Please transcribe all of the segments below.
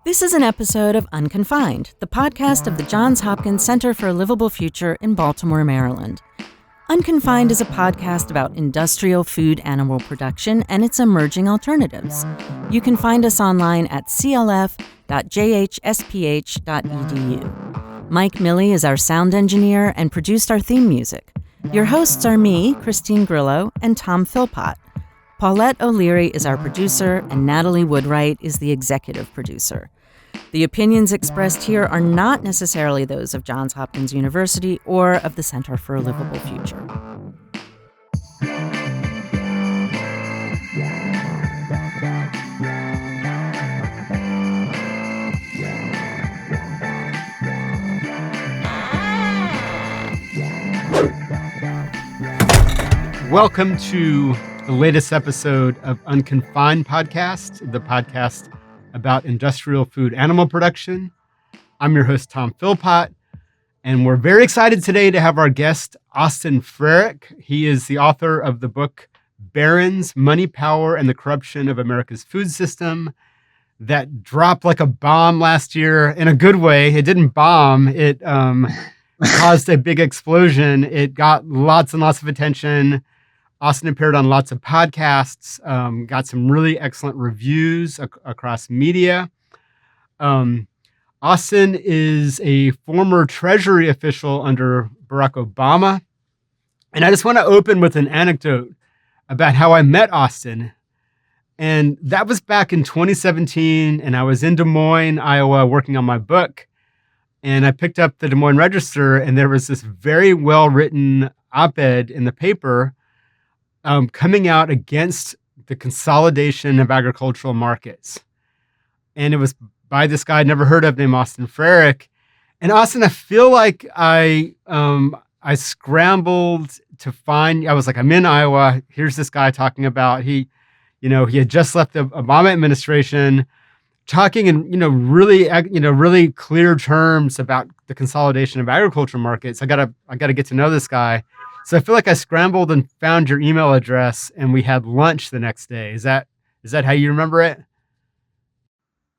This is an episode of Unconfined, the podcast of the Johns Hopkins Center for a Livable Future in Baltimore, Maryland. Unconfined is a podcast about industrial food animal production and its emerging alternatives. You can find us online at clf.jhsph.edu. Mike Milley is our sound engineer and produced our theme music. Your hosts are me, Christine Grillo, and Tom Philpott. Paulette O'Leary is our producer, and Natalie Woodwright is the executive producer. The opinions expressed here are not necessarily those of Johns Hopkins University or of the Center for a Livable Future. Welcome to the latest episode of Unconfined podcast, the podcast about industrial food animal production. I'm your host, Tom Philpott, and we're very excited today to have our guest, Austin Frerick. He is the author of the book, Barron's Money, Power, and the Corruption of America's Food System, that dropped like a bomb last year in a good way. It didn't bomb. It caused a big explosion. It got lots and lots of attention. Austin appeared on lots of podcasts, got some really excellent reviews across media. Austin is a former Treasury official under Barack Obama. And I just want to open with an anecdote about how I met Austin. And that was back in 2017, and I was in Des Moines, Iowa, working on my book. And I picked up the Des Moines Register, and there was this very well-written op-ed in the paper coming out against the consolidation of agricultural markets. And it was by this guy I'd never heard of named Austin Frerick. And Austin, I feel like I scrambled to find, I was like, I'm in Iowa. Here's this guy talking about, he had just left the Obama administration, talking in, really clear terms about the consolidation of agricultural markets. I gotta get to know this guy. So I feel like I scrambled and found your email address, and we had lunch the next day. Is that how you remember it?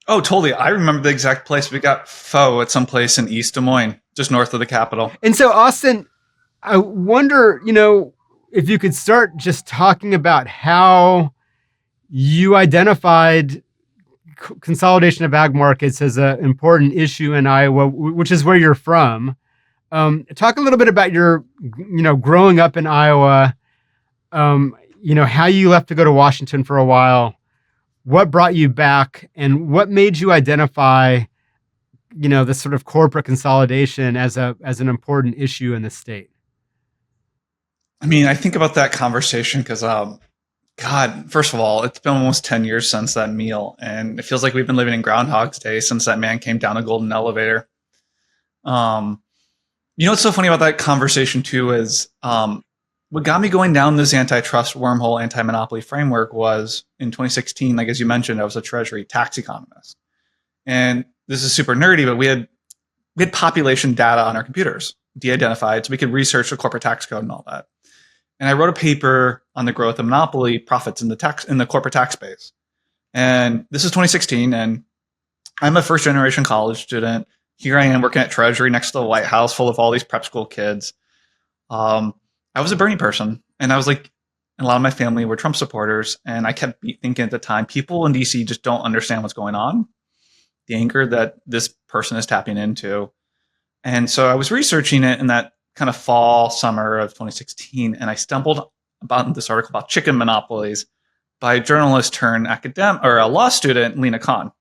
Oh, totally. I remember the exact place. We got pho at some place in East Des Moines, just north of the Capitol. And so, Austin, I wonder, if you could start just talking about how you identified consolidation of ag markets as an important issue in Iowa, which is where you're from. Talk a little bit about your, growing up in Iowa, how you left to go to Washington for a while, what brought you back, and what made you identify, this sort of corporate consolidation as an important issue in the state. I mean, I think about that conversation because, God, first of all, it's been almost 10 years since that meal, and it feels like we've been living in Groundhog's Day since that man came down a golden elevator. What's so funny about that conversation, too, is what got me going down this antitrust wormhole, anti-monopoly framework was in 2016, like as you mentioned, I was a Treasury tax economist. And this is super nerdy, but we had population data on our computers, de-identified, so we could research the corporate tax code and all that. And I wrote a paper on the growth of monopoly profits in the corporate tax space. And this is 2016, and I'm a first-generation college student. Here I am working at Treasury next to the White House full of all these prep school kids. I was a Bernie person, and I was like, and a lot of my family were Trump supporters, and I kept thinking at the time, people in DC just don't understand what's going on, the anger that this person is tapping into. And so I was researching it in that kind of fall, summer of 2016, and I stumbled about this article about chicken monopolies by a journalist turned academic or a law student, Lena Khan.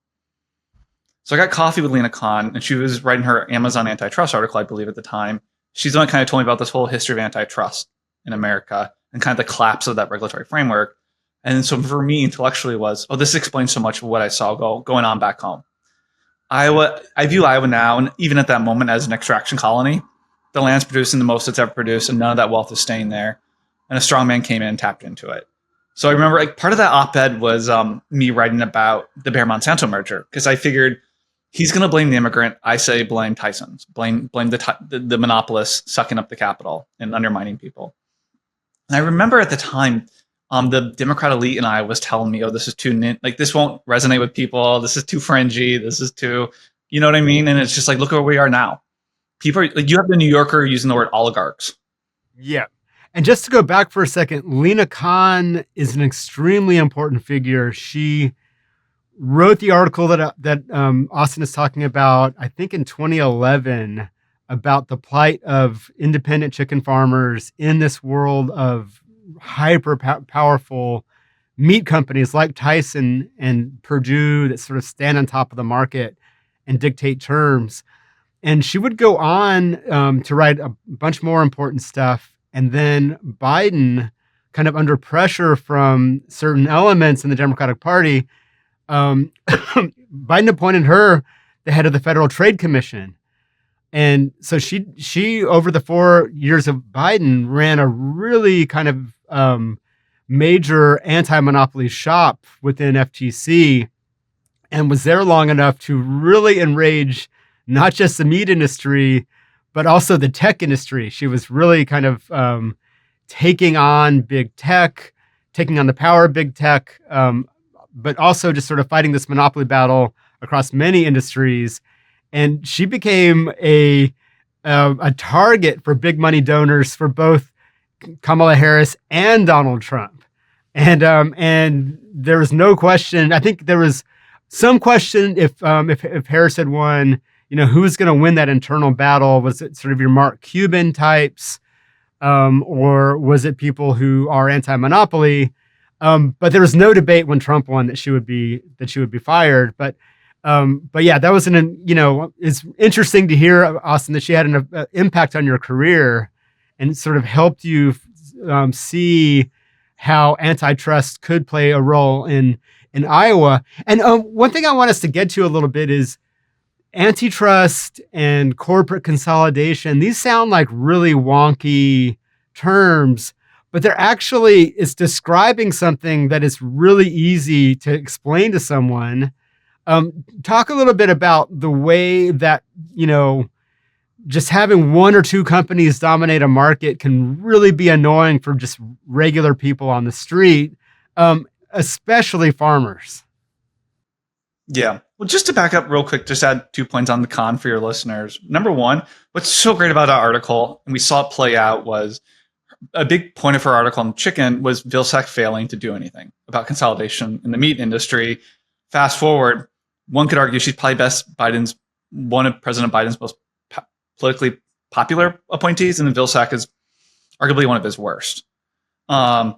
So I got coffee with Lena Khan, and she was writing her Amazon antitrust article, I believe, at the time. She's the one who kind of told me about this whole history of antitrust in America and kind of the collapse of that regulatory framework. And so for me, intellectually was, this explains so much of what I saw going on back home. I view Iowa now, and even at that moment, as an extraction colony. The land's producing the most it's ever produced, and none of that wealth is staying there. And a strong man came in and tapped into it. So I remember part of that op-ed was me writing about the Bayer-Monsanto merger, because I figured he's going to blame the immigrant. I say blame Tyson's, blame the monopolists sucking up the capital and undermining people. And I remember at the time, The Democrat elite in Iowa was telling me, "Oh, this is this won't resonate with people. This is too fringy. This is too, you know what I mean?" And it's just like, look where we are now. People, you have the New Yorker using the word oligarchs. Yeah. And just to go back for a second, Lena Khan is an extremely important figure. She wrote the article that Austin is talking about, I think in 2011, about the plight of independent chicken farmers in this world of hyper powerful meat companies like Tyson and Purdue that sort of stand on top of the market and dictate terms. And she would go on to write a bunch more important stuff. And then Biden, kind of under pressure from certain elements in the Democratic Party, Biden appointed her the head of the Federal Trade Commission. And so she over the 4 years of Biden ran a really kind of major anti-monopoly shop within FTC and was there long enough to really enrage not just the meat industry, but also the tech industry. She was really kind of taking on big tech, taking on the power of big tech, but also just sort of fighting this monopoly battle across many industries. And she became a target for big money donors for both Kamala Harris and Donald Trump. And there was no question. I think there was some question if Harris had won, who was going to win that internal battle? Was it sort of your Mark Cuban types, or was it people who are anti-monopoly? But there was no debate when Trump won that she would be fired. But yeah, that was it's interesting to hear, Austin, that she had an impact on your career and sort of helped you see how antitrust could play a role in Iowa. And one thing I want us to get to a little bit is antitrust and corporate consolidation. These sound like really wonky terms, but it's describing something that is really easy to explain to someone. Talk a little bit about the way that, just having one or two companies dominate a market can really be annoying for just regular people on the street, especially farmers. Yeah. Well, just to back up real quick, just add 2 points on the con for your listeners. Number one, what's so great about our article, and we saw it play out, was a big point of her article on chicken was Vilsack failing to do anything about consolidation in the meat industry. Fast forward, one could argue she's probably one of President Biden's most politically popular appointees, and then Vilsack is arguably one of his worst. And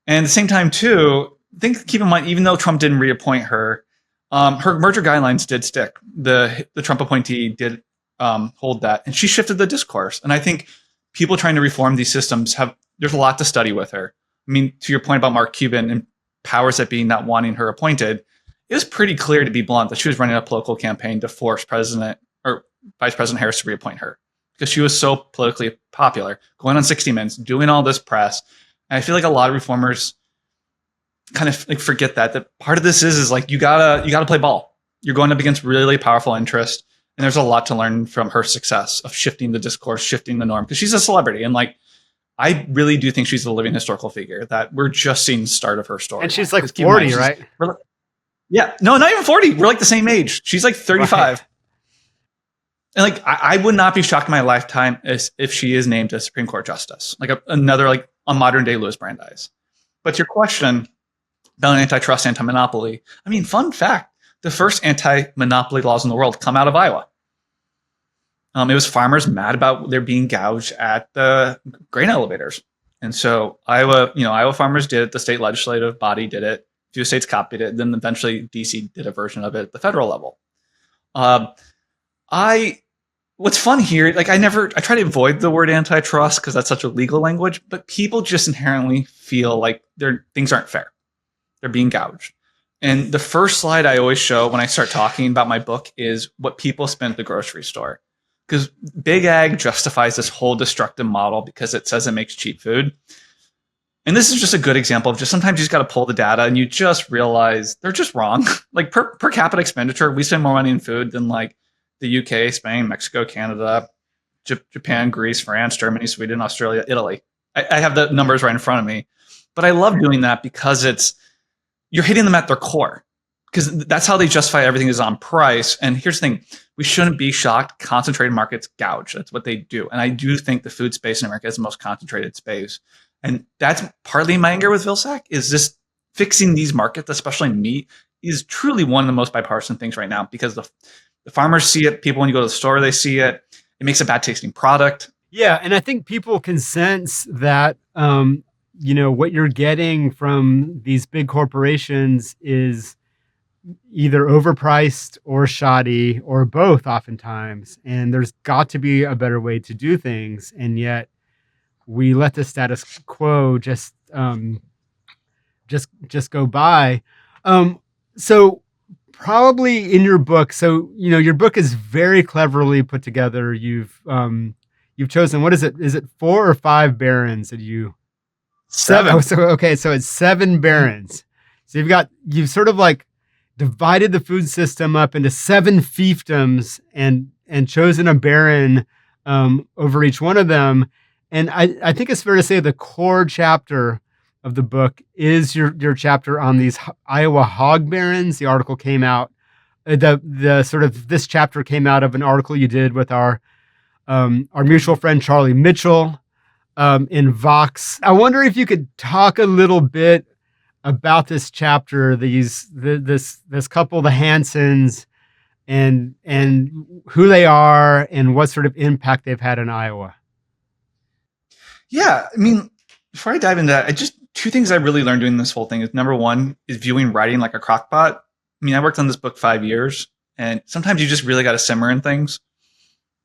at the same time, too, keep in mind, even though Trump didn't reappoint her, her merger guidelines did stick. The Trump appointee did hold that, and she shifted the discourse. And I think people trying to reform these systems there's a lot to study with her. I mean, to your point about Mark Cuban and powers that be not wanting her appointed, it was pretty clear, to be blunt, that she was running a political campaign to force President or Vice President Harris to reappoint her because she was so politically popular, going on 60 Minutes, doing all this press. And I feel like a lot of reformers kind of like forget that part of this is like you gotta play ball. You're going up against really powerful interest, and there's a lot to learn from her success of shifting the discourse, shifting the norm, because she's a celebrity, and like I really do think she's a living historical figure that we're just seeing the start of her story. And she's like 40, right? Yeah, no, not even 40. We're like the same age. She's like 35. Right. And like, I would not be shocked in my lifetime if she is named a Supreme Court justice, like another, like a modern day Louis Brandeis. But to your question about antitrust, anti-monopoly, I mean, fun fact, the first anti-monopoly laws in the world come out of Iowa. It was farmers mad about their being gouged at the grain elevators. And so Iowa farmers did it. The state legislative body did it. A few states copied it. Then eventually DC did a version of it at the federal level. What's fun here, like I try to avoid the word antitrust because that's such a legal language, but people just inherently feel like things aren't fair. They're being gouged. And the first slide I always show when I start talking about my book is what people spend at the grocery store. Because Big Ag justifies this whole destructive model because it says it makes cheap food. And this is just a good example of just sometimes you just got to pull the data and you just realize they're just wrong. Like per capita expenditure, we spend more money in food than like the UK, Spain, Mexico, Canada, Japan, Greece, France, Germany, Sweden, Australia, Italy. I have the numbers right in front of me. But I love doing that because you're hitting them at their core, because that's how they justify everything is on price. And here's the thing, we shouldn't be shocked. Concentrated markets gouge. That's what they do. And I do think the food space in America is the most concentrated space. And that's partly my anger with Vilsack, is this fixing these markets, especially meat, is truly one of the most bipartisan things right now, because the farmers see it. People, when you go to the store, they see it. It makes a bad tasting product. Yeah. And I think people can sense that, what you're getting from these big corporations is either overpriced or shoddy or both oftentimes. And there's got to be a better way to do things. And yet we let the status quo just go by. So probably in your book, your book is very cleverly put together. You've chosen, what is it? Is it 4 or 5 barons that you? 7. Oh, so it's 7 barons. So you've sort of like divided the food system up into 7 fiefdoms and chosen a baron over each one of them. And I think it's fair to say the core chapter of the book is your chapter on these Iowa hog barons. The article came out, this chapter came out of an article you did with our mutual friend Charlie Mitchell in Vox. I wonder if you could talk a little bit about this chapter, this couple, the Hansons, and who they are and what sort of impact they've had in Iowa. Yeah, I mean, before I dive into that, 2 things I really learned doing this whole thing is, number one is viewing writing like a crock pot. I mean, I worked on this book 5 years, and sometimes you just really got to simmer in things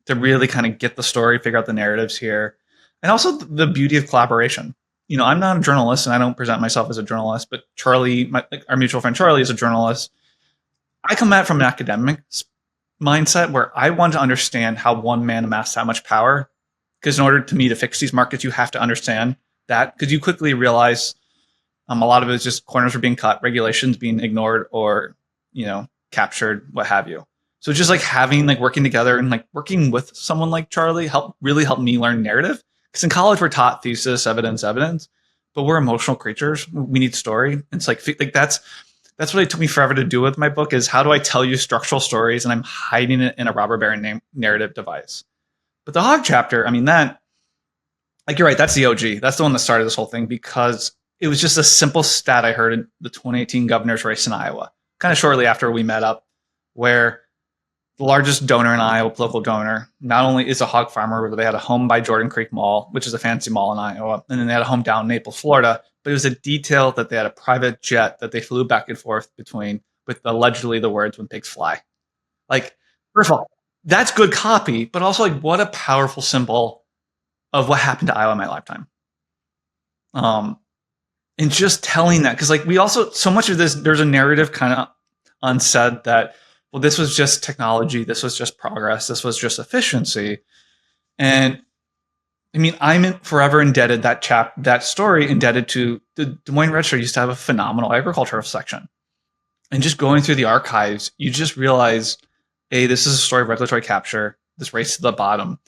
to really kind of get the story, figure out the narratives here. And also the beauty of collaboration. I'm not a journalist and I don't present myself as a journalist, but Charlie, our mutual friend Charlie, is a journalist. I come at it from an academic mindset where I want to understand how one man amassed that much power. Because in order to me to fix these markets, you have to understand that, because you quickly realize a lot of it is just corners are being cut, regulations being ignored or, captured, what have you. So just like working together and working with someone like Charlie really helped me learn narrative. Because in college we're taught thesis, evidence, but we're emotional creatures. We need story. It's that's what it took me forever to do with my book, is how do I tell you structural stories, and I'm hiding it in a robber baron narrative device. But the hog chapter, I mean, that, you're right, that's the OG. That's the one that started this whole thing, because it was just a simple stat I heard in the 2018 governor's race in Iowa, kind of shortly after we met up, where the largest donor in Iowa, political donor, not only is a hog farmer, but they had a home by Jordan Creek Mall, which is a fancy mall in Iowa, and then they had a home down in Naples, Florida. But it was a detail that they had a private jet that they flew back and forth between, with allegedly the words "when pigs fly." First of all, that's good copy, but also what a powerful symbol of what happened to Iowa in my lifetime. And just telling that, because we also, so much of this, there's a narrative kind of unsaid that, well, this was just technology, this was just progress, this was just efficiency. And I mean, I'm forever indebted, that story indebted to the Des Moines Register used to have a phenomenal agricultural section. And just going through the archives, you just realize, this is a story of regulatory capture, this race to the bottom.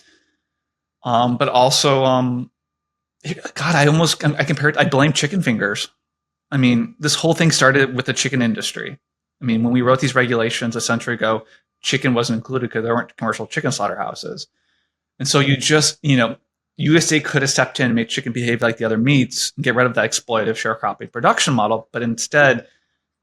But also, God, I blame chicken fingers. I mean, this whole thing started with the chicken industry. I mean, when we wrote these regulations a century ago, chicken wasn't included because there weren't commercial chicken slaughterhouses. And so USDA could have stepped in and made chicken behave like the other meats and get rid of that exploitative sharecropping production model. But instead,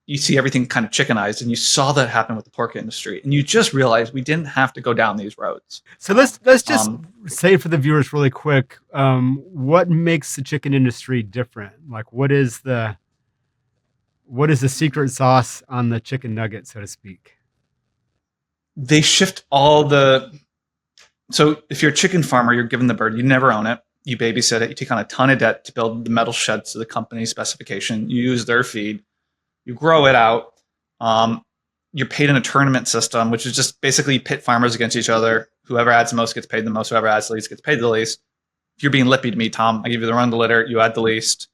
you see everything kind of chickenized, and you saw that happen with the pork industry. And you just realized we didn't have to go down these roads. So let's just say for the viewers really quick, what makes the chicken industry different? What is the secret sauce on the chicken nugget, so to speak? They shift so if you're a chicken farmer, you're given the bird, you never own it. You babysit it. You take on a ton of debt to build the metal sheds to the company's specification. You use their feed. You grow it out. You're paid in a tournament system, which is just basically pit farmers against each other. Whoever adds the most gets paid the most. Whoever adds the least gets paid the least. If you're being lippy to me, Tom, I give you the run of the litter. You add the least.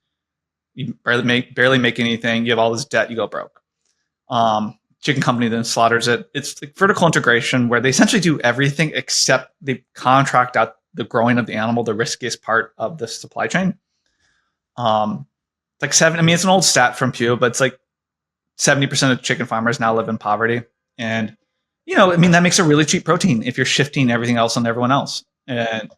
You barely make anything. You have all this debt. You go broke. Chicken company then slaughters it. It's like vertical integration where they essentially do everything except they contract out the growing of the animal, the riskiest part of the supply chain. like 7. I mean, it's an old stat from Pew, but it's like 70% of chicken farmers now live in poverty. And, I mean, that makes a really cheap protein if you're shifting everything else on everyone else and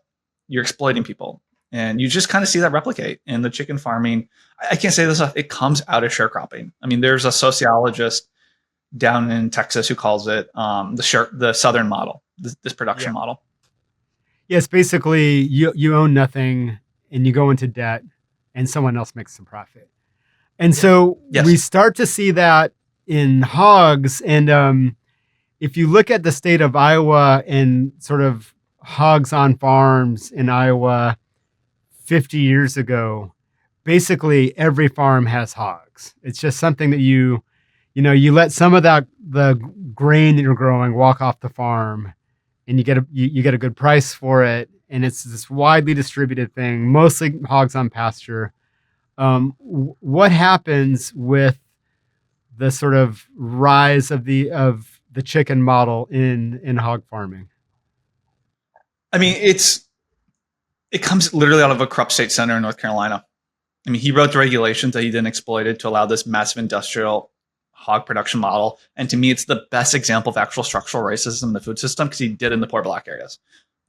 you're exploiting people. And you just kind of see that replicate in the chicken farming. I can't say this enough. It comes out of sharecropping. I mean, there's a sociologist down in Texas who calls it the Southern model, this production model. Yes, basically you own nothing and you go into debt and someone else makes some profit. And so we start to see that in hogs. And if you look at the state of Iowa and sort of hogs on farms in Iowa 50 years ago, basically every farm has hogs. It's just something that you let some of the grain that you're growing walk off the farm, and you get a good price for it, and it's this widely distributed thing, mostly hogs on pasture. What happens with the sort of rise of the chicken model in hog farming? I mean, it comes literally out of a corrupt state senator in North Carolina. I mean, he wrote the regulations that he then exploited to allow this massive industrial hog production model. And to me, it's the best example of actual structural racism in the food system because he did in the poor black areas.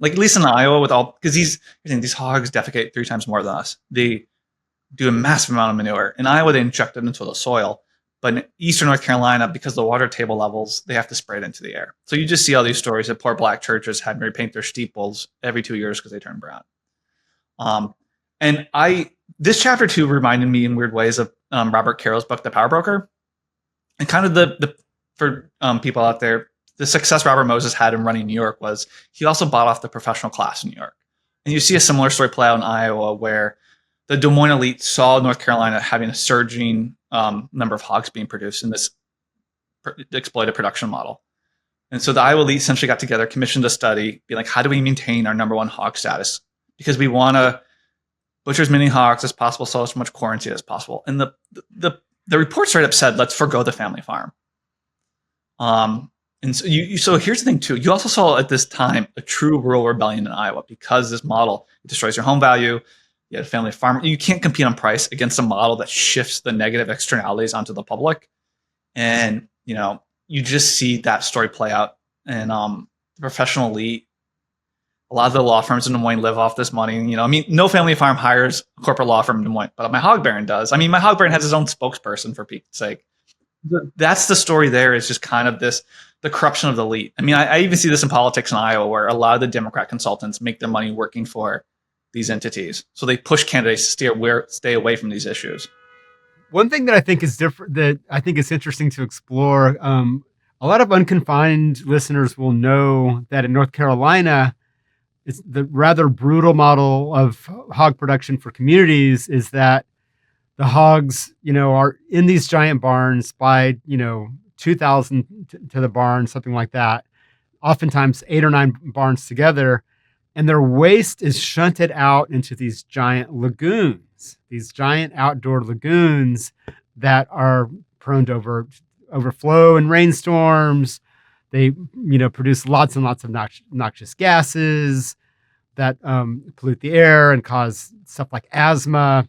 Like, at least in Iowa, because these hogs defecate 3 times more than us. They do a massive amount of manure. In Iowa, they inject it into the soil. But in eastern North Carolina, because of the water table levels, they have to spray it into the air. So you just see all these stories of poor black churches having to repaint their steeples every 2 years because they turn brown. And this chapter 2 reminded me in weird ways of Robert Carroll's book, The Power Broker. And kind of for people out there, the success Robert Moses had in running New York was he also bought off the professional class in New York. And you see a similar story play out in Iowa where the Des Moines elite saw North Carolina having a surging number of hogs being produced in this exploited production model. And so the Iowa elite essentially got together, commissioned a study, being like, how do we maintain our number 1 hog status? Because we want to butcher as many hogs as possible, sell as much corn seed as possible. And the report straight up said, let's forgo the family farm. And so so here's the thing too. You also saw at this time a true rural rebellion in Iowa because this model destroys your home value. You had a family farm. You can't compete on price against a model that shifts the negative externalities onto the public. And, you just see that story play out. And the professional elite, a lot of the law firms in Des Moines live off this money. No family farm hires a corporate law firm in Des Moines, but my hog baron does. I mean, my hog baron has his own spokesperson, for Pete's sake. That's the story there, is just kind of the corruption of the elite. I mean, I even see this in politics in Iowa, where a lot of the Democrat consultants make their money working for these entities. So they push candidates to stay away from these issues. One thing that I think is different, that I think is interesting to explore, a lot of Unconfined listeners will know that in North Carolina, it's the rather brutal model of hog production for communities is that the hogs, are in these giant barns by, 2,000 to the barn, something like that. Oftentimes 8 or 9 barns together. And their waste is shunted out into these giant lagoons, these giant outdoor lagoons that are prone to overflow in rainstorms. They, produce lots and lots of noxious gases that pollute the air and cause stuff like asthma.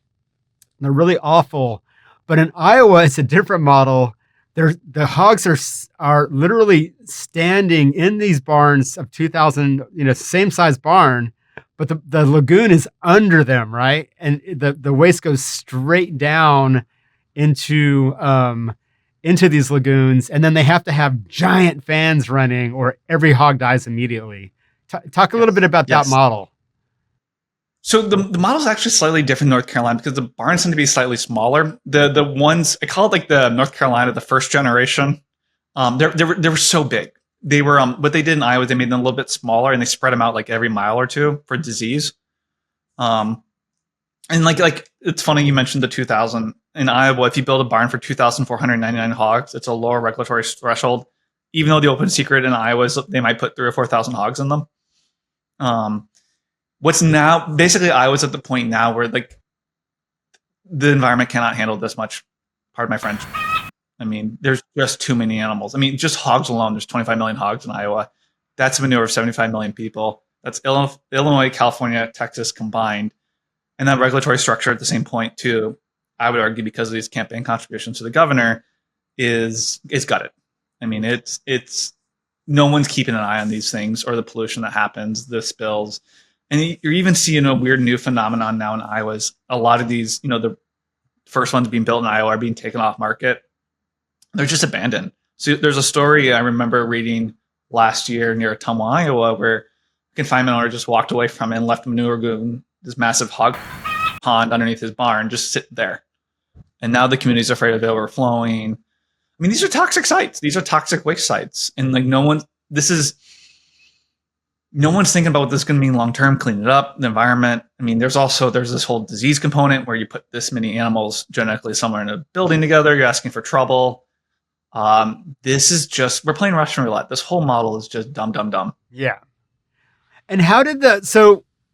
They're really awful. But in Iowa, it's a different model. The hogs are literally standing in these barns of 2,000, same size barn, but the lagoon is under them, right? And the waste goes straight down into these lagoons, and then they have to have giant fans running, or every hog dies immediately. Talk a little bit about that model. So the model is actually slightly different in North Carolina because the barns tend to be slightly smaller. The ones, I call it like the North Carolina, the first generation. They were so big. They were what they did in Iowa, they made them a little bit smaller and they spread them out like every mile or two for disease. And like it's funny you mentioned the 2,000 in Iowa. If you build a barn for 2,499 hogs, it's a lower regulatory threshold. Even though the open secret in Iowa is they might put 3,000 or 4,000 hogs in them. What's now basically Iowa's at the point now where like the environment cannot handle this much. Pardon my French. I mean, there's just too many animals. I mean, just hogs alone, there's 25 million hogs in Iowa. That's a manure of 75 million people. That's Illinois, California, Texas combined. And that regulatory structure at the same point too I would argue because of these campaign contributions to the governor, is gutted. I mean, it's no one's keeping an eye on these things or the pollution that happens, the spills. And you're even seeing a weird new phenomenon now in Iowa. A lot of these, the first ones being built in Iowa are being taken off market. They're just abandoned. So there's a story I remember reading last year near Ottumwa, Iowa, where a confinement owner just walked away from it and left manure goon, this massive hog pond underneath his barn, just sit there. And now the community's afraid of it overflowing. I mean, these are toxic sites. These are toxic waste sites. And like no one's thinking about what this is going to mean long-term, clean it up, the environment. I mean, there's this whole disease component where you put this many animals genetically somewhere in a building together. You're asking for trouble. This is just, we're playing Russian roulette. This whole model is just dumb. Yeah. And how did one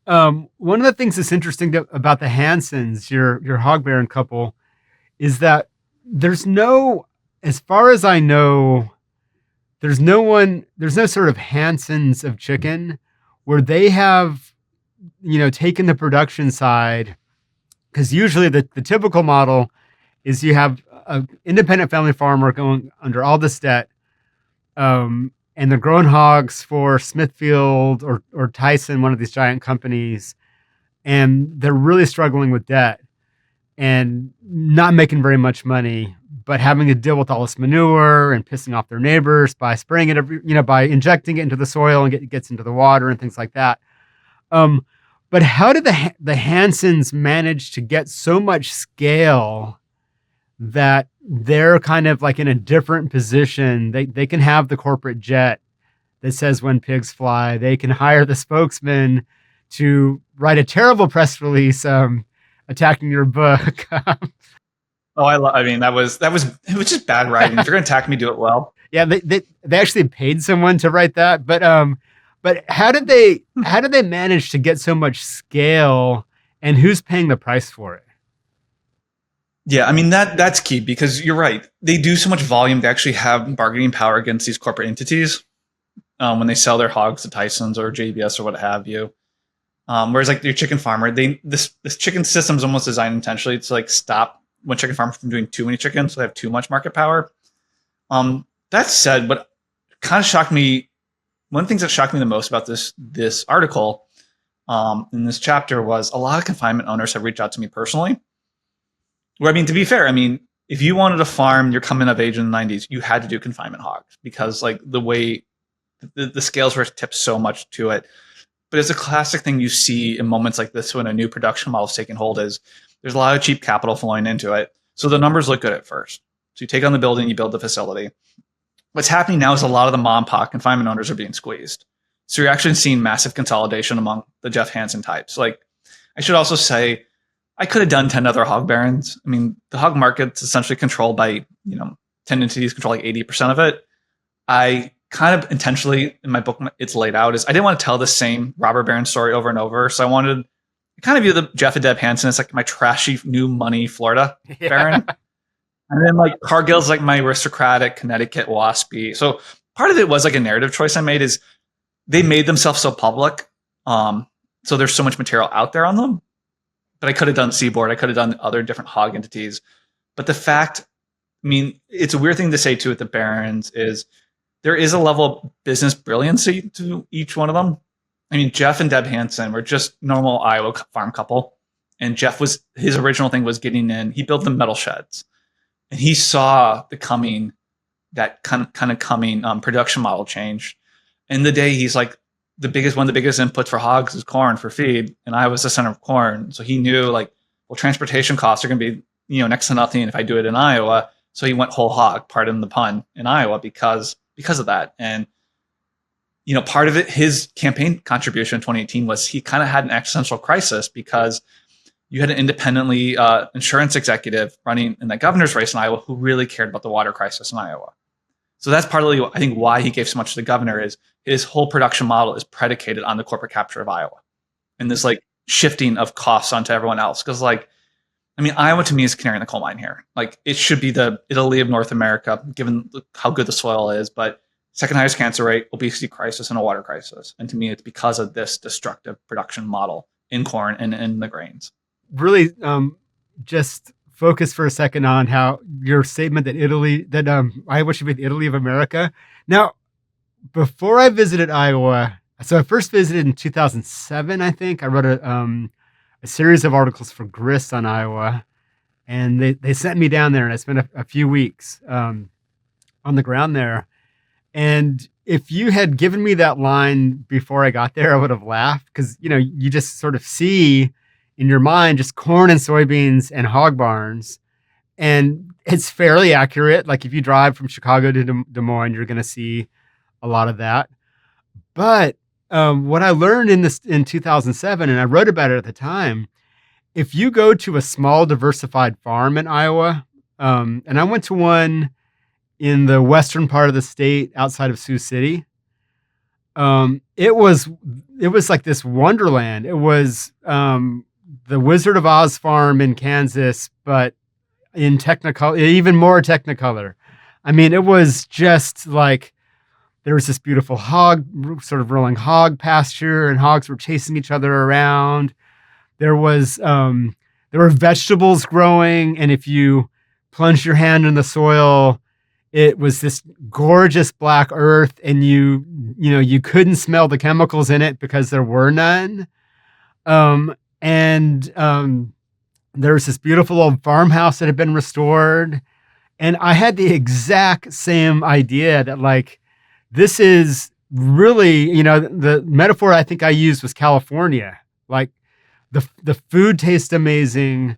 of the things that's interesting about the Hansens, your hog baron couple, is that as far as I know, there's no sort of Hansens of chicken where they have, taken the production side, because usually the typical model is you have an independent family farmer going under all this debt, and they're growing hogs for Smithfield or Tyson, one of these giant companies, and they're really struggling with debt and not making very much money, but having to deal with all this manure and pissing off their neighbors by spraying it, by injecting it into the soil and it gets into the water and things like that. But how did the Hansens manage to get so much scale that they're kind of like in a different position? They can have the corporate jet that says when pigs fly. They can hire the spokesman to write a terrible press release attacking your book. I mean, it was just bad writing. If you're going to attack me, do it well. Yeah, they actually paid someone to write that, but how did they manage to get so much scale, and who's paying the price for it? Yeah, I mean that's key, because you're right. They do so much volume, they actually have bargaining power against these corporate entities when they sell their hogs to Tyson's or JBS or what have you. Whereas like your chicken farmer, this chicken system is almost designed intentionally to like stop when chicken farmers from doing too many chickens, so they have too much market power. That said, what kind of shocked me, one of the things that shocked me the most about this article in this chapter was a lot of confinement owners have reached out to me personally. Where, I mean, to be fair, I mean, if you wanted a farm, you're coming of age in the 90s, you had to do confinement hogs because like the way the scales were tipped so much to it. But it's a classic thing you see in moments like this when a new production model is taking hold is there's a lot of cheap capital flowing into it. So the numbers look good at first. So you take on the building, you build the facility. What's happening now is a lot of the mom and pop confinement owners are being squeezed. So you're actually seeing massive consolidation among the Jeff Hansen types. Like, I should also say, I could have done 10 other hog barons. I mean, the hog market's essentially controlled by, 10 entities control like 80% of it. I kind of intentionally, in my book, it's laid out, is I didn't want to tell the same robber baron story over and over. So I wanted to kind of view the Jeff and Deb Hansen as like my trashy new money Florida baron. And then like Cargill's like my aristocratic Connecticut waspy. So part of it was like a narrative choice I made is they made themselves so public. So there's so much material out there on them. But I could have done Seaboard. I could have done other different hog entities. But the fact, I mean, it's a weird thing to say too with the barons is there is a level of business brilliancy to each one of them. I mean, Jeff and Deb Hansen were just normal Iowa farm couple. And Jeff his original thing was getting in. He built the metal sheds. And he saw the coming production model change. And the day he's like, one of the biggest inputs for hogs is corn for feed. And I was the center of corn. So he knew like, well, transportation costs are going to be, next to nothing if I do it in Iowa. So he went whole hog, pardon the pun, in Iowa because of that. And, part of it, his campaign contribution in 2018 was he kind of had an existential crisis because you had an independently insurance executive running in the governor's race in Iowa who really cared about the water crisis in Iowa. So that's partly, I think, why he gave so much to the governor is his whole production model is predicated on the corporate capture of Iowa and this like shifting of costs onto everyone else. Because like, I mean, Iowa to me is canary in the coal mine here. Like it should be the Italy of North America, given how good the soil is, but second highest cancer rate, obesity crisis, and a water crisis. And to me, it's because of this destructive production model in corn and in the grains. Really, just focus for a second on how your statement that Iowa should be the Italy of America. Now, before I visited Iowa, so I first visited in 2007, I think. I wrote a series of articles for Grist on Iowa, and they sent me down there, and I spent a few weeks on the ground there. And if you had given me that line before I got there, I would have laughed because, you just sort of see in your mind just corn and soybeans and hog barns. And it's fairly accurate. Like if you drive from Chicago to Des Moines, you're going to see a lot of that. But what I learned in 2007, and I wrote about it at the time, if you go to a small diversified farm in Iowa, and I went to one in the western part of the state outside of Sioux City, it was like this wonderland. It was the Wizard of Oz farm in Kansas, but in Technicolor, even more Technicolor. I mean, it was just like there was this beautiful sort of rolling hog pasture, and hogs were chasing each other around. There were vegetables growing, and if you plunged your hand in the soil, it was this gorgeous black earth, and you couldn't smell the chemicals in it because there were none. There was this beautiful old farmhouse that had been restored. And I had the exact same idea that, like, this is really, the metaphor I think I used was California. Like, the food tastes amazing.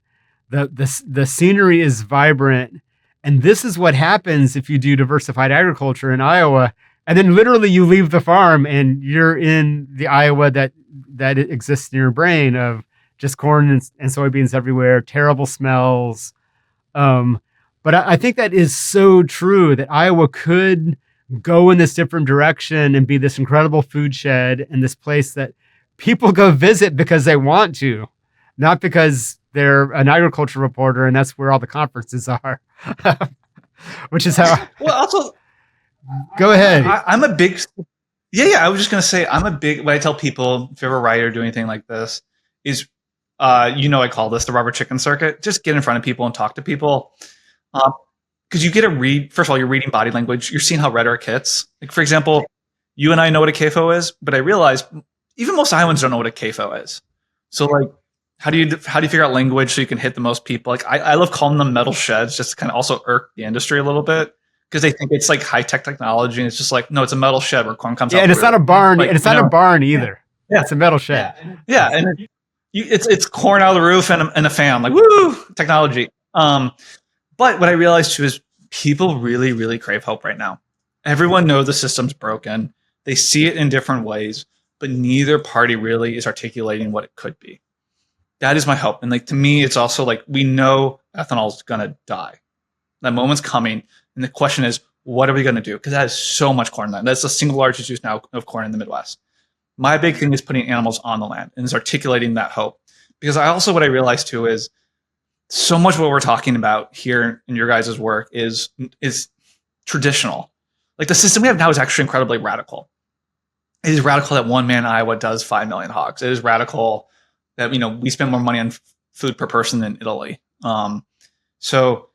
The scenery is vibrant. And this is what happens if you do diversified agriculture in Iowa. And then literally you leave the farm and you're in the Iowa that exists in your brain of just corn and soybeans everywhere, terrible smells. But I think that is so true that Iowa could go in this different direction and be this incredible food shed and this place that people go visit because they want to, not because they're an agriculture reporter and that's where all the conferences are. Which is how. Well, also, go ahead. I'm a big. Yeah. I was just gonna say I'm a big. What I tell people if you ever write or do anything like this is, I call this the rubber chicken circuit. Just get in front of people and talk to people, because you get to read. First of all, you're reading body language. You're seeing how rhetoric hits. Like for example, you and I know what a CAFO is, but I realize even most Iowans don't know what a CAFO is. So like. How do you figure out language so you can hit the most people? Like I love calling them metal sheds, just to kind of also irk the industry a little bit because they think it's like high tech technology, and it's just like no, it's a metal shed where corn comes out. Yeah, and it's not a barn, and it's not a barn either. Yeah, it's a metal shed. Yeah, and it's corn out of the roof and a fan. Like woo, technology. But what I realized too is people really, really crave hope right now. Everyone knows the system's broken. They see it in different ways, but neither party really is articulating what it could be. That is my hope. And like to me, it's also like we know ethanol is gonna die. That moment's coming. And the question is, what are we gonna do? Because that is so much corn land. That's the single largest use now of corn in the Midwest. My big thing is putting animals on the land and is articulating that hope. Because what I realized too is so much of what we're talking about here in your guys' work is traditional. Like the system we have now is actually incredibly radical. It is radical that one man in Iowa does 5 million hogs. It is radical that we spend more money on food per person than Italy. So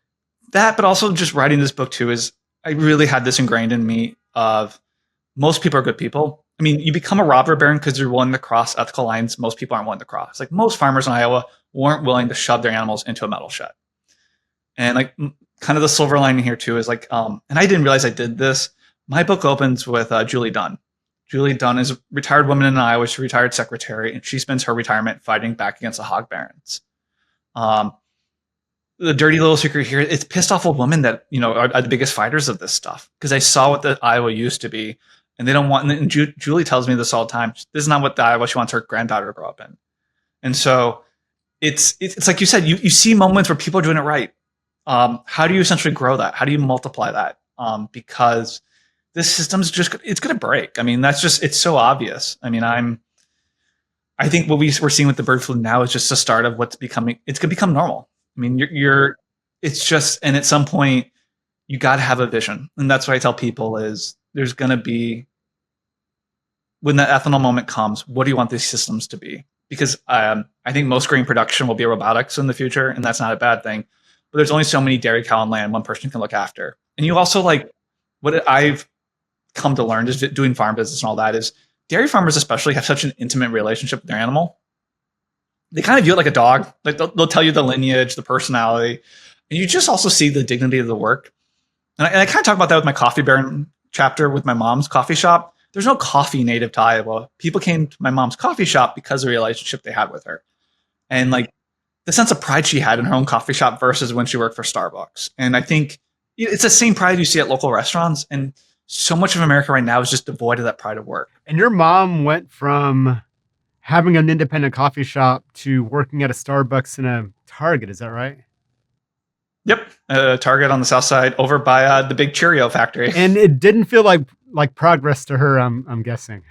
that, but also just writing this book too is I really had this ingrained in me of most people are good people. I mean, you become a robber baron because you're willing to cross ethical lines most people aren't willing to cross. Like most farmers in Iowa weren't willing to shove their animals into a metal shed. And like kind of the silver lining here too is like, and I didn't realize I did this. My book opens with Julie Dunn. Julie Dunn is a retired woman in Iowa. She's a retired secretary, and she spends her retirement fighting back against the hog barons. The dirty little secret here, it's pissed off old women that, are the biggest fighters of this stuff because they saw what the Iowa used to be, and they don't want, and Julie tells me this all the time. This is not what the Iowa she wants her granddaughter to grow up in. And so it's like you said, you see moments where people are doing it right. How do you essentially grow that? How do you multiply that? Because this system's it's going to break. I mean, it's so obvious. I mean, I think what we're seeing with the bird flu now is just the start of it's going to become normal. I mean, it's just, and at some point you got to have a vision. And that's what I tell people is there's going to be, when that ethanol moment comes, what do you want these systems to be? Because I think most grain production will be robotics in the future, and that's not a bad thing. but there's only so many dairy cow on land one person can look after. And you also like what I've come to learn just doing farm business and all that is dairy farmers especially have such an intimate relationship with their animal. They kind of view it like a dog. Like they'll tell you the lineage, the personality, and you just also see the dignity of the work. And I kind of talk about that with my coffee baron chapter with my mom's coffee shop. There's no coffee native to Iowa. People came to my mom's coffee shop because of the relationship they had with her. And like the sense of pride she had in her own coffee shop versus when she worked for Starbucks. And I think it's the same pride you see at local restaurants. And so much of America right now is just devoid of that pride of work. And your mom went from having an independent coffee shop to working at a Starbucks and a Target. Is that right? Yep. Target on the south side over by the big Cheerio factory. And it didn't feel like progress to her, I'm guessing.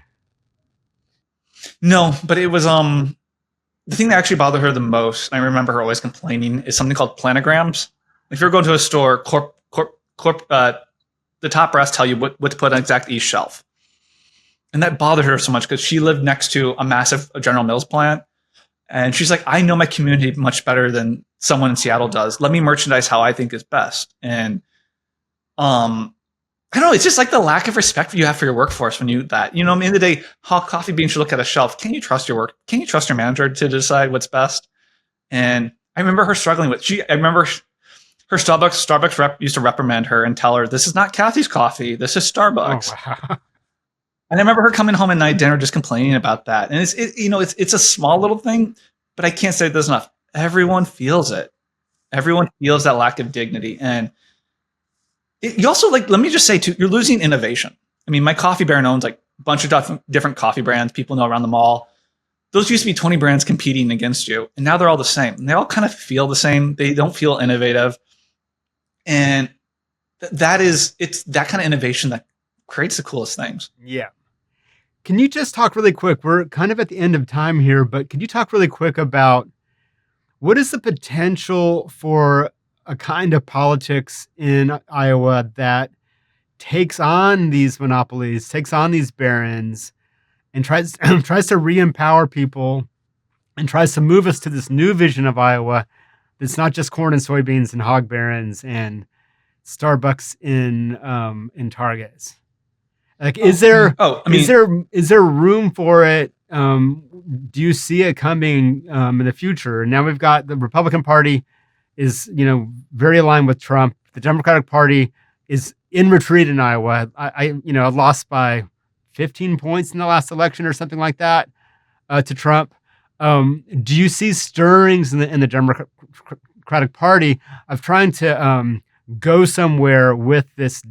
No, but it was the thing that actually bothered her the most, I remember her always complaining, is something called planograms. If you're going to a store, the top brass tell you what to put on exact each shelf. And that bothered her so much because she lived next to a massive General Mills plant. And she's like, I know my community much better than someone in Seattle does. Let me merchandise how I think is best. And I don't know, it's just like the lack of respect you have for your workforce when you that. You know, at the end of the day, how coffee beans should look at a shelf. Can you trust your work? Can you trust your manager to decide what's best? And I remember her struggling with I remember her Starbucks rep used to reprimand her and tell her, this is not Kathy's coffee. This is Starbucks. Oh, wow. And I remember her coming home at night dinner just complaining about that. And it's a small little thing, but I can't say it does enough. Everyone feels it. Everyone feels that lack of dignity. And you also let me just say too, you're losing innovation. I mean, my coffee baron owns like a bunch of different coffee brands people know around the mall. Those used to be 20 brands competing against you. And now they're all the same. And they all kind of feel the same. They don't feel innovative. And it's that kind of innovation that creates the coolest things. Yeah. Can you just talk really quick? We're kind of at the end of time here, but can you talk really quick about what is the potential for a kind of politics in Iowa that takes on these monopolies, takes on these barons, and tries to re-empower people and tries to move us to this new vision of Iowa that's not just corn and soybeans and hog barons and Starbucks in Targets? Like, is there room for it? Do you see it coming in the future? Now we've got the Republican Party is, very aligned with Trump. The Democratic Party is in retreat in Iowa. I lost by 15 points in the last election or something like that to Trump. Do you see stirrings in the Democratic Party of trying to go somewhere with this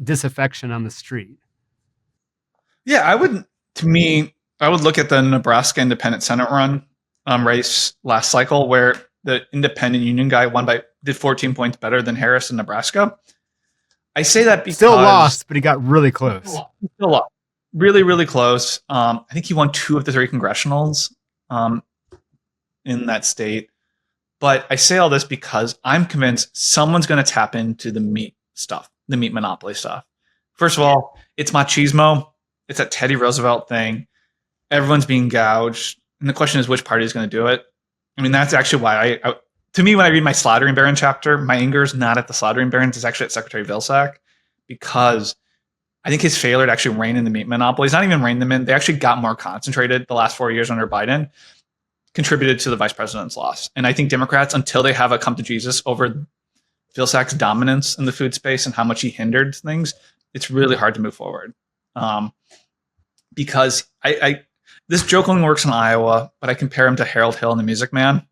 disaffection on the street? Yeah, I would look at the Nebraska Independent Senate run race last cycle where the independent union guy did 14 points better than Harris in Nebraska. I say that because still lost, but he got really close. Still lost. Really, really close. I think he won 2 of the 3 congressionals in that state. But I say all this because I'm convinced someone's going to tap into the meat stuff, the meat monopoly stuff. First of all, it's machismo. It's that Teddy Roosevelt thing. Everyone's being gouged. And the question is, which party is going to do it? I mean, that's actually why to me, when I read my slaughtering baron chapter, my anger is not at the slaughtering barons. It's actually at Secretary Vilsack, because I think his failure to actually rein in the meat monopolies, not even rein them in, they actually got more concentrated the last 4 years under Biden, contributed to the vice president's loss. And I think Democrats, until they have a come to Jesus over Vilsack's dominance in the food space and how much he hindered things, it's really hard to move forward. Because this joke only works in Iowa, but I compare him to Harold Hill in The Music Man.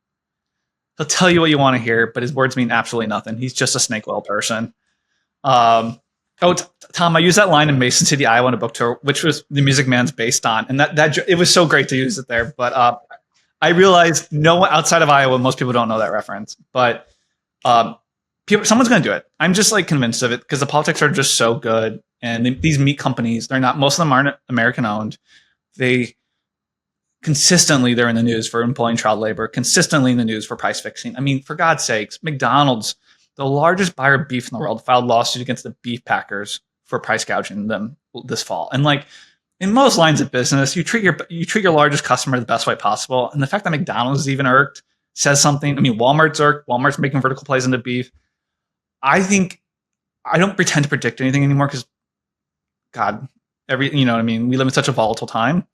He'll tell you what you want to hear, but his words mean absolutely nothing. He's just a snake oil person. Tom, I used that line in Mason City, Iowa, in a book tour, which was The Music Man's based on, and that it was so great to use it there. But I realized no one outside of Iowa, most people don't know that reference. But someone's going to do it. I'm just convinced of it because the politics are just so good. And these meat companies, most of them aren't American owned. They're in the news for employing child labor, consistently in the news for price fixing. I mean, for God's sakes, McDonald's, the largest buyer of beef in the world, filed lawsuit against the beef packers for price gouging them this fall. And in most lines of business, you treat your largest customer the best way possible. And the fact that McDonald's is even irked says something. I mean, Walmart's making vertical plays into beef. I think I don't pretend to predict anything anymore because, God, you know what I mean? We live in such a volatile time.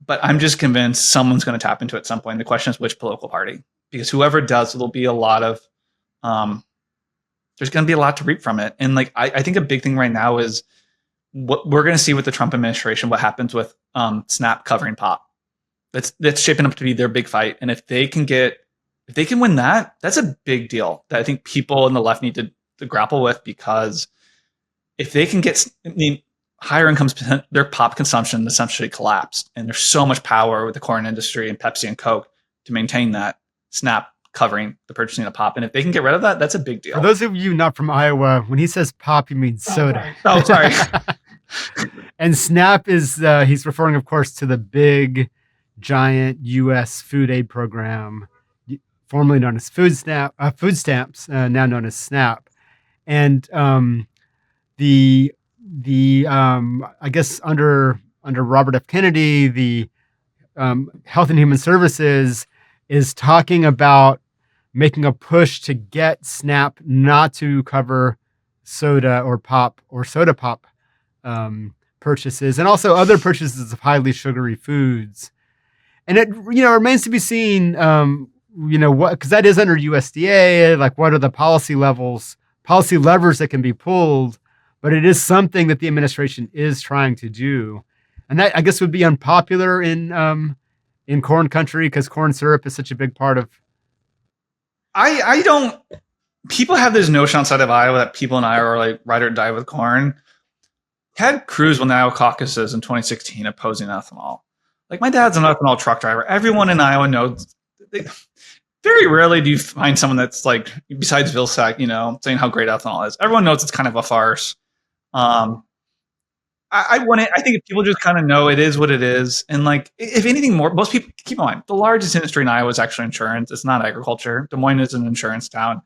But I'm just convinced someone's going to tap into it at some point. The question is which political party, because whoever does, there'll be a lot of, there's going to be a lot to reap from it. And like, I think a big thing right now is what we're going to see with the Trump administration, what happens with SNAP covering pop. That's shaping up to be their big fight. And if they can win that, that's a big deal that I think people on the left need to grapple with, because if they can get, I mean, higher incomes, their pop consumption essentially collapsed. And there's so much power with the corn industry and Pepsi and Coke to maintain that SNAP covering the purchasing of pop. And if they can get rid of that, that's a big deal. For those of you not from Iowa, when he says pop, he means soda. Oh, sorry. And SNAP is, he's referring, of course, to the big, giant U.S. food aid program, formerly known as food stamps, now known as SNAP. And I guess under Robert F. Kennedy, the Health and Human Services is talking about making a push to get SNAP not to cover soda or pop or soda pop purchases, and also other purchases of highly sugary foods. And it remains to be seen, what, because that is under USDA, like what are the policy levers that can be pulled. But it is something that the administration is trying to do. And that, I guess, would be unpopular in corn country because corn syrup is such a big part of. People have this notion outside of Iowa that people in Iowa are like ride or die with corn. Ted Cruz won the Iowa caucuses in 2016 opposing ethanol. Like, my dad's an ethanol truck driver. Everyone in Iowa knows. Very rarely do you find someone that's like, besides Vilsack, saying how great ethanol is. Everyone knows it's kind of a farce. I think if people just kind of know it is what it is, and like, if anything more, most people, keep in mind, the largest industry in Iowa is actually insurance. It's not agriculture. Des Moines is an insurance town.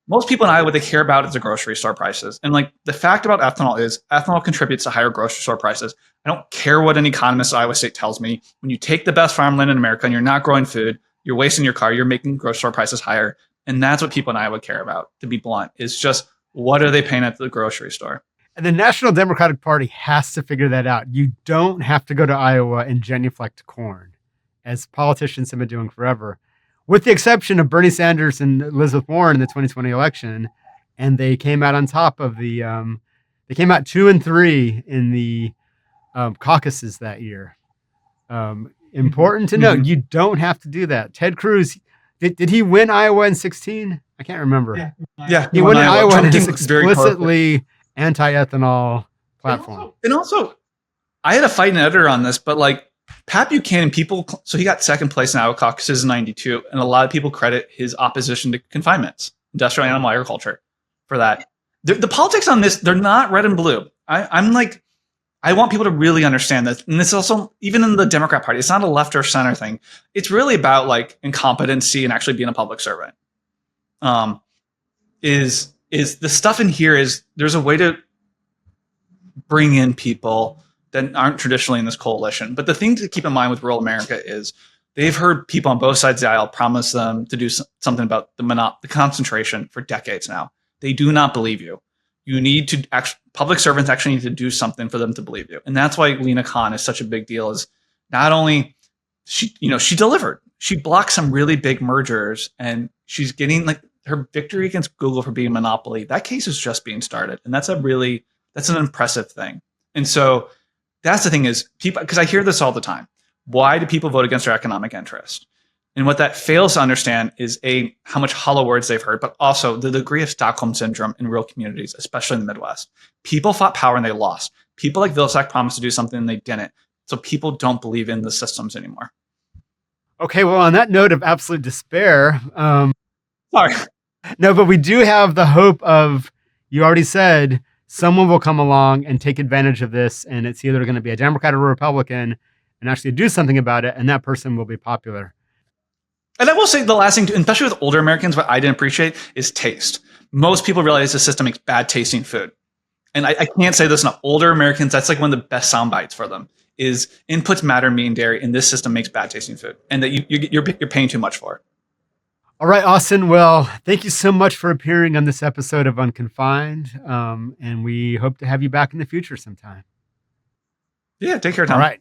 Most people in Iowa, what they care about is the grocery store prices. And like, the fact about ethanol is ethanol contributes to higher grocery store prices. I don't care what an economist at Iowa State tells me. When you take the best farmland in America and you're not growing food, you're wasting your car, you're making grocery store prices higher. And that's what people in Iowa care about, to be blunt, is just what are they paying at the grocery store? And the National Democratic Party has to figure that out. You don't have to go to Iowa and genuflect corn, as politicians have been doing forever, with the exception of Bernie Sanders and Elizabeth Warren in the 2020 election. And they came out on top of they came out 2 and 3 in the caucuses that year. Important to note, you don't have to do that. Ted Cruz, did he win Iowa in 2016? I can't remember. Yeah, he won Iowa and it's explicitly anti-ethanol platform. And also, I had a fight an editor on this, but like Pat Buchanan, so he got second place in Iowa caucuses in 92, and a lot of people credit his opposition to confinements, industrial animal agriculture, for that. The politics on this, they're not red and blue. I want people to really understand this. And this is also, even in the Democrat Party, it's not a left or center thing. It's really about like incompetency and actually being a public servant. Is the stuff in here is there's a way to bring in people that aren't traditionally in this coalition. But the thing to keep in mind with rural America is they've heard people on both sides of the aisle promise them to do something about the concentration for decades now. They do not believe you. You need to public servants actually need to do something for them to believe you. And that's why Lena Khan is such a big deal, is not only she delivered, she blocked some really big mergers, and she's getting like her victory against Google for being a monopoly. That case is just being started. And that's an impressive thing. And so that's the thing is people, because I hear this all the time. Why do people vote against their economic interest? And what that fails to understand is how much hollow words they've heard, but also the degree of Stockholm syndrome in rural communities, especially in the Midwest. People fought power and they lost. People like Vilsack promised to do something and they didn't. So people don't believe in the systems anymore. Okay, well, on that note of absolute despair, sorry. No, but we do have the hope of, you already said, someone will come along and take advantage of this, and it's either going to be a Democrat or a Republican and actually do something about it, and that person will be popular. And I will say the last thing, especially with older Americans, what I didn't appreciate is taste. Most people realize the system makes bad tasting food. And I can't say this enough. Older Americans, that's like one of the best sound bites for them, is inputs matter, meat and dairy, and this system makes bad tasting food, and that you're paying too much for it. All right, Austin. Well, thank you so much for appearing on this episode of Unconfined. And we hope to have you back in the future sometime. Yeah, take care, Tom. All right.